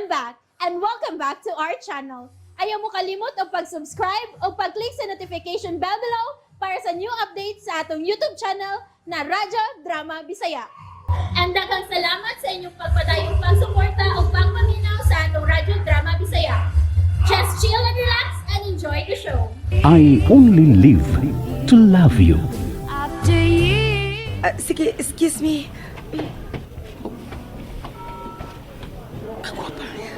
I'm back, and welcome back to our channel. Ayaw mo kalimot o pag-subscribe o pag-click sa notification bell below para sa new updates sa atong YouTube channel na Radyo Drama Bisaya. And daghang salamat sa inyong pagpadayong pagsuporta o pagpaminaw sa atong Radyo Drama Bisaya. Just chill and relax and enjoy the show. I only live to love you. Sige, excuse me. Kagwapa niya.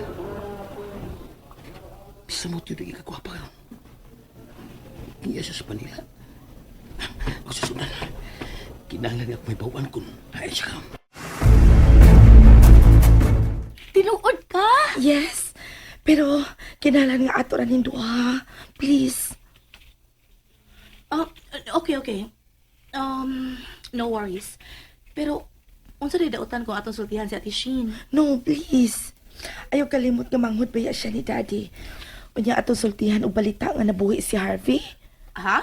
Bisa mo tiyo naging kagwapa ka. Kaya siya sa Manila. Ako sa sunan. Kinahanglan nga may bawaan kung ay siya ka. Tinuod ka? Yes, pero kinalan nga ato ranin duha. Please. Okay. No worries. Pero, unsa day dautan kung atong sultihan si Ate Shin? No, please. Ayaw kalimot nga manghud baya siya ni Daddy. Unya atong sultihan og balita nga nabuhi si Harvey. Ha?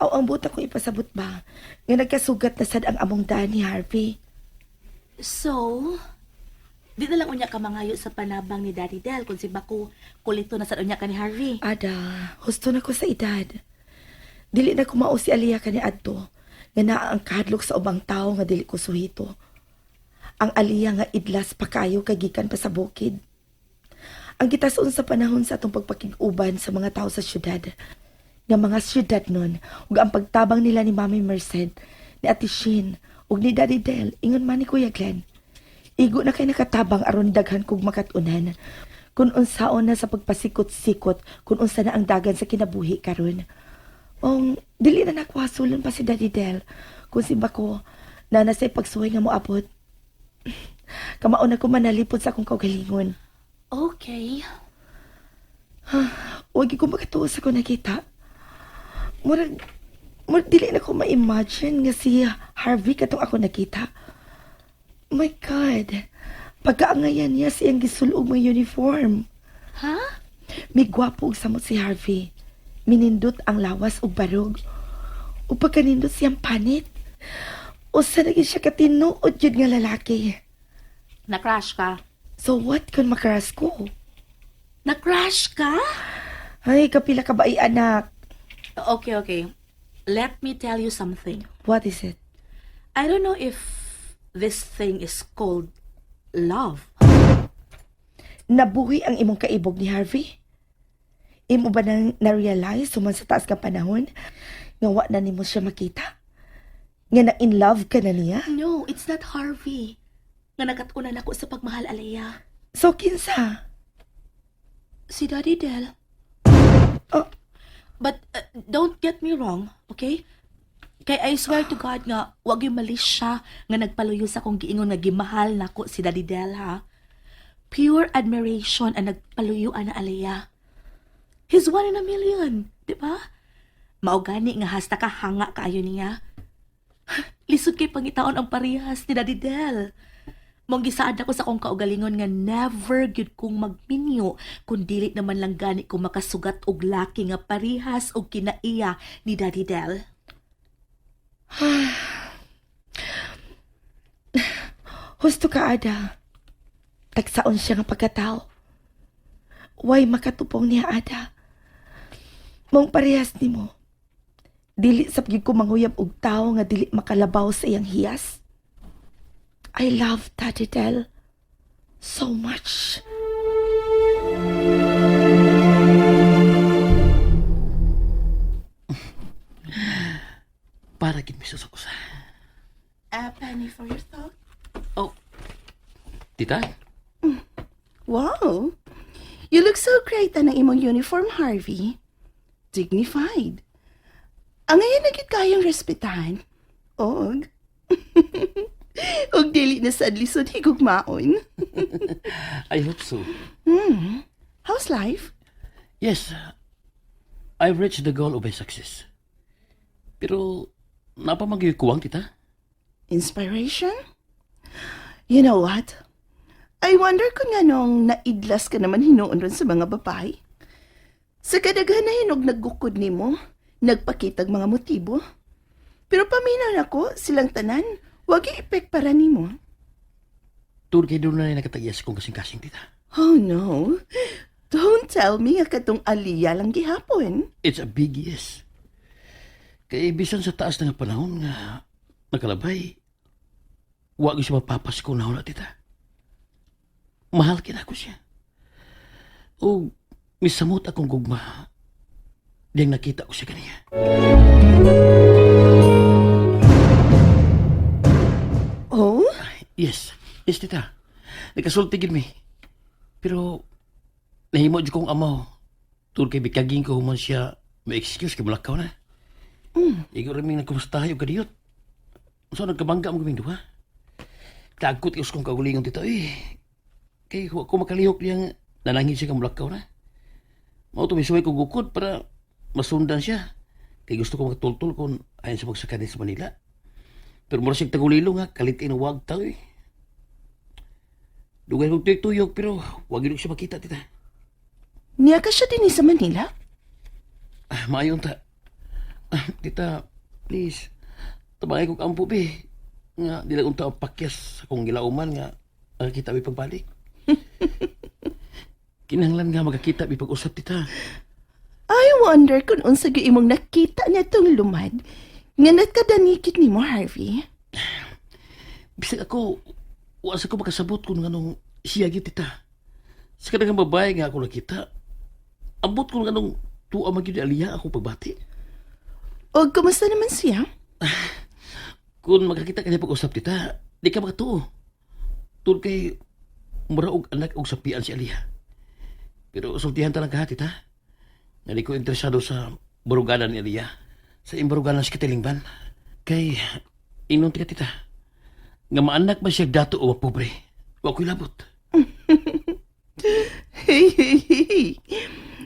Aw ang buta kong ipasabot ba nga nagkasugat na sad ang among daan ni Harvey. So, di na lang unya ka mangayo sa panabang ni Daddy Del kung si Bako kulito na sad unya ka ni Harvey. Ada, husto na ko sa edad. Dili na kumao si Aliyah kani adto nga naa ang kahadlok sa ubang tao nga dili ko suhito. Ang Aliyah nga idlas pa kayo kagikan pa sa bukid. Ang gitason sa panahon sa atong pagpakig-uban sa mga tao sa syudad. Nga mga syudad nun, ug ang pagtabang nila ni Mami Merced, ni Ate Shin, ug ni Daddy Del, ingon man ni Kuya Glenn. Igo na kay nakatabang aron daghan kog makatunan. Kung unsaon na sa pagpasikot-sikot, kung unsa na ang dagan sa kinabuhi karon. Dili na nakwasulon pa si Daddy Del. Kung si Bako, na nasa'y pagsuhay nga mo abot. Kamao na ko manalipod sa akong kaugalingon. Okay. Huwag ko makatuwa sa ko nakita. Murag dili na ko ma-imagine nga si Harvey katong ako nakita. My God, pagkaangayan niya siyang gisulog may uniform. Ha? May gwapo og samot si Harvey. Minindot ang lawas ug barog. O pagkanindot siyang panit. O sa naging siya katinuod yun nga lalaki. Na-crash ka? So what kung makaras ko? Na-crash ka? Ay, kapila ka ba anak? Okay. Let me tell you something. What is it? I don't know if this thing is called love. Nabuhi ang imong kaibog ni Harvey? Imo ba nang na-realize suman sa taas ka panahon nga wa na nimo siya makita? Nga na-in love ka na niya? No, it's not Harvey. Nga nagkatunan ako sa pagmahal, Alea. So, kinsa? Si Daddy Del. Oh, But don't get me wrong, okay? Kay I swear to God nga, wag yung mali siya nga nagpaluyo sa kong giingon nga gimahal nako si Daddy Del, ha? Pure admiration ang nagpaluyuan na Alea. He's one in a million, di ba? Maugani nga hasta ka hanga kaayo niya. Lisod kay pangitaon ang parehas ni Daddy Del. Mong gisaad ako sa kong kaugalingon nga never gyud kong magminyo kung dili naman lang gani kong makasugat og laki nga parehas og kinaiya ni Daddy Del. Husto ka, Ada. Tagsaon siya nga pagkatao. Way makatupong niya, Ada. Mong parehas ni mo. Dili sa pagig ko manguyab og tao nga dili makalabaw sa iyang hiyas. I love Daddy Del so much. Para gid mi susukusa. A penny for your thought. Oh. Tita? Wow! You look so great na imong uniform, Harvey. Dignified. Ang ngayon nagit kayang respetahan. Og. Og dili na sad lisod higugmaon. I hope so. How's life? Yes. I've reached the goal of my success. Pero, napamagyoy kuwang, tita? Inspiration? You know what? I wonder kung anong naidlas ka naman hinuon ron sa mga babae. Sa kadaghan na hinog naggukod ni mo, nagpakitag mga motibo. Pero paminaw ako, silang tanan, wag i-epek para ni mo. Tur kay doon na nakatagyas kong kasing-kasing, tita. Oh no. Don't tell me katong Aliyah lang gihapon. It's a big yes. Kaya bisan sa taas ng panahon nga nakalabay, wag siya mapapas ko na tita. Mahal kina ko siya. O misamot akong gugma diyang nakita ko siya kaniya. Oh? Yes, tita. Nakasultigin mi. Pero nahimo dyan kong amaw. Tulad kay bikaging ko human siya may excuse kay mulakaw na. Igo rin may nagkumustahayo kadiyot. So nagkabangga mo kaming duha. Tagkot ios kong kagulingon tita. Kay ko makalihok niyang nanangin siya kang mulakaw na. Mao tumisuway ko gukod para masundan siya. Kay gusto ko magtultol kung ayon sa magsakani sa Manila. Pero mura siyang tagulilo nga, kalitin ang wag tao Dugay kong tuyok pero wag yun siya makita tita. Niya ka siya din sa Manila? Maayon ta. Tita, please. Tabangay ko kampo be. Nga, di lang unta ang pakyas sa kong gilauman nga nakakita may pagbalik. Kinahanglan nga magkakita may pag-usap tita. I wonder kung unsa gyud imong nakita niya tong lumad. Nga nakadanikit ni mo, Harvey. Bisag ako, wala ko makasabot kung anong siya gyud tita. Sa kanang babae nga ako nakita, abot ko anong tuwa magyud ni Aliyah ako pagbati. O kumusta naman siya? Kung magkakita ka niya pag-usap tita, di ka makatuo. Tulad kay mura og anak og sapian si Aliyah. Pero sultihan talang ka tita. Nga di ko interesado sa baruganan ni Aliyah. Sa imbaruganan si Katilingban. Kay inon ka tita. Nga maanak ba siya dato o mapobre? Wa ko'y labot. Hey.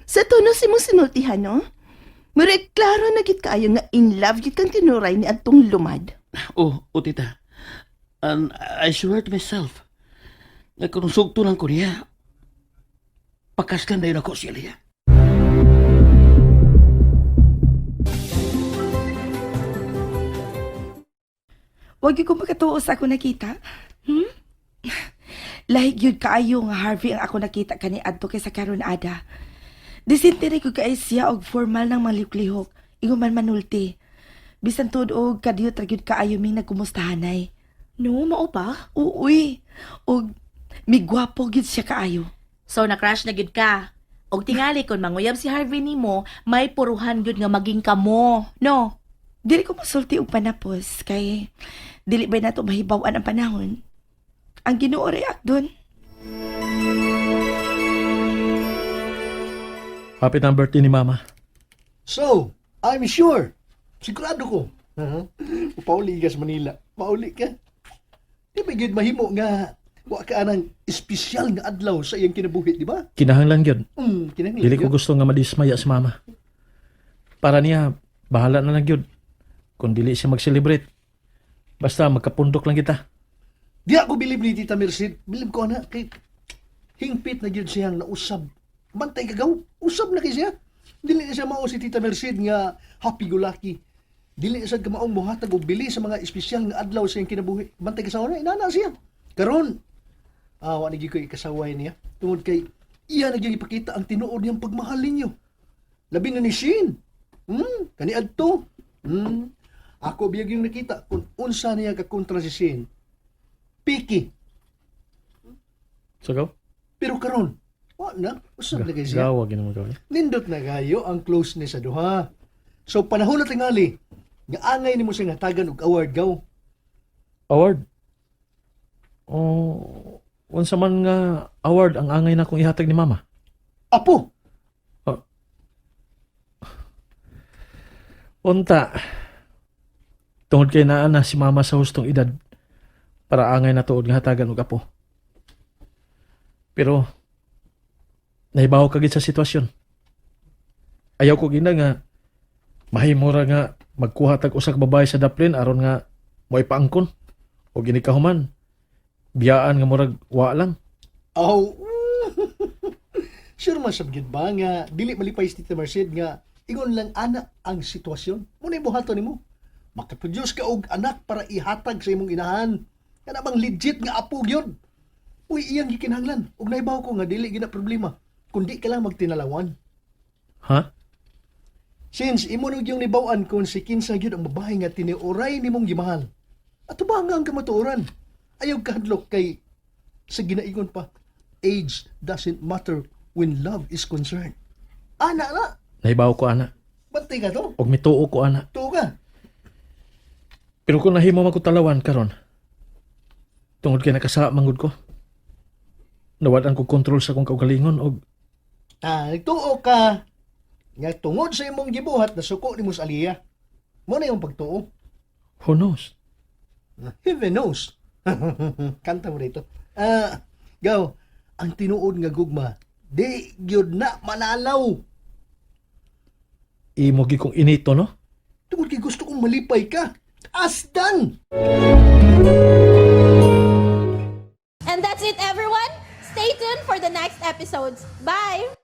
Sa tono si mong sinultihan, no? Murag klaro na gid kaayo nga in love gid kang tinuray ni adtong lumad. Oh, tita. And I swear to myself, nga kung sugto lang ko niya, pakaskan na yun ako si Aliyah. Wag gyud ko makatuo sa ako nakita. Lahig yun kaayo nga Harvey ang ako nakita kani adto kay sa karon ada. Disintiri ko kay siya og formal ng malihok-lihok. Ingon man manulti. Bisan tuod og kadiyot ra gyud kaayo ming nagkumustahanay. No, mao pa? Uy, og migwapo gyud siya kaayo. So, na-crush na gid ka. Og tingali kon manguyab si Harvey nimo, may puruhan gud nga maging kamo. No? Dili ko masulti og panapos kay dili ba nato mahibaw-an ang panahon. Ang Ginoo react doon. Happy ng birthday ni Mama. So, I'm sure. Sigurado ko. Pauli ka sa Manila. Pauli ka. Di ba yun mahimo nga wa ka anang espesyal nga adlaw sa iyang kinabuhi, di ba? Kinahanglan yun. Kinahanglan Dili ko yun. gusto nga madismaya si Mama. Para niya, bahala na lang yun. Kung dili siya mag-celebrate. Basta magkapundok lang kita. Di ako bilib ni Tita Merced. Bilib ko na. Kay hingpit na yun siyang nausab. Bantay kagaw. Usab na kay siya. Dili na siya mao si Tita Merced nga happy-go-lucky. Dili na siya kamaong buhatag o bili sa mga espesyal nga adlaw sa iyang kinabuhi. Bantay kasawa na. Inana siya. Karon, wa nagi ko ikasaway niya. Tungod kay iya nagyang ipakita ang tinuod niyang pagmahal ninyo. Labi na ni Shin. Kani adto. Ako biyag yung nakita kung unsa niya kakontra si Shin. Piki. So, go? Pero karon, wa na. Usab na kay siya. Gawa, ginawa gawin. Nindot na kayo ang closeness sa duha. So panahon na tingali, nga angay nimo siya nga tagan og award gaw. Award? Oh, unsa man nga award ang angay na kong ihatag ni Mama. Apo, Unta, tungod kay naa na si Mama sa hustong edad para angay na tuod nga hatagan og apo. Pero, nahibaw ka gid sa sitwasyon. Ayaw ko gina nga mahimura nga magkuha tag usa ka babae sa daplin aron nga mo ipaangkon o ginikahuman. Biyaan nga murag wa lang. aw. Sure man sabgid ba nga dili malipay si Tita Merced nga ingon lang ana ang sitwasyon. Muna buhaton nimo. Makaproduce ka og anak para ihatag sa imong inahan. Kana bang legit nga apo gyud. Uy, iyang gikinahanglan. Ug naibaw ko nga dili gina problema. Kundi ka lang magtinalawan. Ha? Since imo nung yung nibawaan kung si kinsa gyud ang babae nga tiniuray nimong gimahal. At ba nga ang kamatuoran? Ayaw kahadlok kay sa ginaingon pa. Age doesn't matter when love is concerned. Ana na, Nahibaw ko, ana. bantay ka to. Og mituo ko, ana. Tuo ka. Pero kung nahimo magkutalawan karon, tungod kay nakasa manggod ko. Nawalan ko kontrol sa akong kaugalingon og Nagtuo ka. Nga tungod sa imong gibuhat na suko ni sa Aliyah. Mo na yung pagtuo. who knows? Heaven knows. Kanta mo rito. Gaw, ang tinuod nga gugma, di gyud na manalaw. Imo gi kong inito, no? Tungod kay gusto kong malipay ka. As done! And that's it, everyone. Stay tuned for the next episodes. Bye!